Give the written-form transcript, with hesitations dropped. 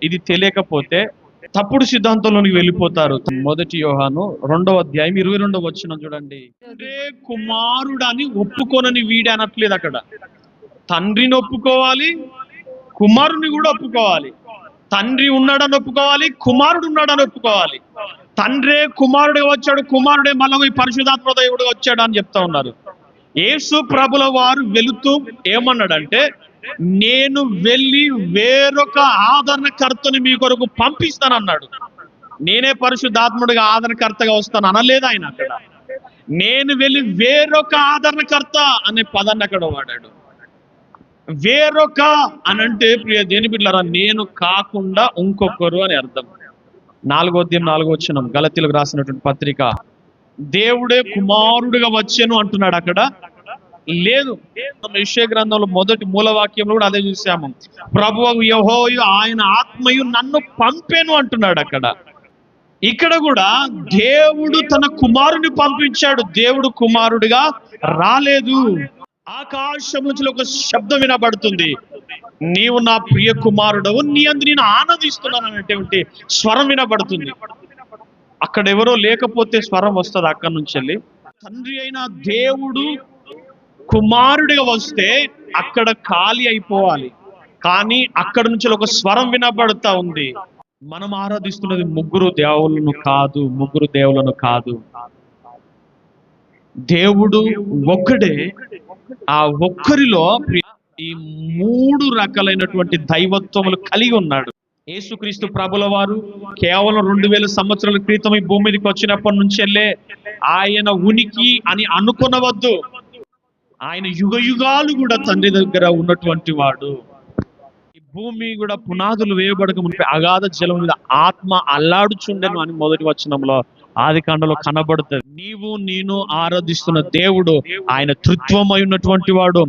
ఇది తెలియకపోతే తప్పుడు సిద్ధాంతంలోనికి వెళ్ళిపోతారు. మొదటి యోహాను 2వ అధ్యాయం 22వ వచనం చూడండి. తండ్రే కుమారుడని ఒప్పుకొనని వీడే అనట్లేదు అక్కడ. తండ్రిని ఒప్పుకోవాలి, కుమారుని కూడా ఒప్పుకోవాలి. తండ్రి ఉన్నాడని ఒప్పుకోవాలి, కుమారుడు ఉన్నాడని ఒప్పుకోవాలి. తండ్రే కుమారుడే వచ్చాడు, కుమారుడే మళ్ళీ పరిశుద్ధాత్మ దేవుడు వచ్చాడు అని చెప్తా ఉన్నారు. యేసు ప్రభుల వారు వెళుతూ ఏమన్నాడంటే, నేను వెళ్ళి వేరొక ఆదరణకర్తని మీ కొరకు పంపిస్తానన్నాడు. నేనే పరిశుద్ధాత్ముడిగా ఆదరణకర్తగా వస్తాను అనలేదు ఆయన అక్కడ. నేను వెళ్ళి వేరొక ఆదరణకర్త అనే పదాన్ని అక్కడ వాడాడు. వేరొక అనంటే ప్రియ దేని బిడ్డలారా, నేను కాకుండా ఇంకొకరు అని అర్థం. 4వ అధ్యాయం 4వ వచనం గలతీయులకు రాసినటువంటి పత్రిక. దేవుడే కుమారుడుగా వచ్చాను అంటున్నాడు అక్కడ. లేదు, యెషయా గ్రంథంలో మొదటి మూలవాక్యంలో కూడా అదే చూసాము. ప్రభువు యెహోవా ఆయన ఆత్మయు నన్ను పంపెను అంటున్నాడు అక్కడ. ఇక్కడ కూడా దేవుడు తన కుమారుని పంపించాడు. దేవుడు కుమారుడిగా రాలేదు. ఆకాశం నుంచి ఒక శబ్దం వినబడుతుంది, నీవు నా ప్రియ కుమారుడవు, నీ అందు నేను ఆనందిస్తున్నాను అనేటువంటి స్వరం వినబడుతుంది. అక్కడ ఎవరో లేకపోతే స్వరం వస్తుంది అక్కడి నుంచి వెళ్ళి. తండ్రి అయిన దేవుడు కుమారుడిగా వస్తే అక్కడ ఖాళీ అయిపోవాలి, కానీ అక్కడ నుంచి ఒక స్వరం వినబడుతా ఉంది. మనం ఆరాధిస్తున్నది ముగ్గురు దేవులను కాదు. దేవుడు ఒక్కడే. ఆ ఒక్కరిలో ఈ 3 రకాలైనటువంటి దైవత్వములు కలిగి ఉన్నాడు. యేసుక్రీస్తు ప్రభుల వారు కేవలం 2000 సంవత్సరాల క్రితం ఈ భూమి మీదకి వచ్చినప్పటి నుంచి వెళ్ళే ఆయన ఉనికి అని అనుకునవద్దు. ఆయన యుగ యుగాలు కూడా తండ్రి దగ్గర ఉన్నటువంటి వాడు. ఈ భూమి కూడా పునాదులు వేయబడక మునిపే అగాధ జలం మీద ఆత్మ అల్లాడుచుండెను అని మొదటి వచనంలో ఆదికాండలో కనబడుతుంది. నీవు నేను ఆరాధిస్తున్న దేవుడు ఆయన త్రిత్వమై ఉన్నటువంటి వాడు.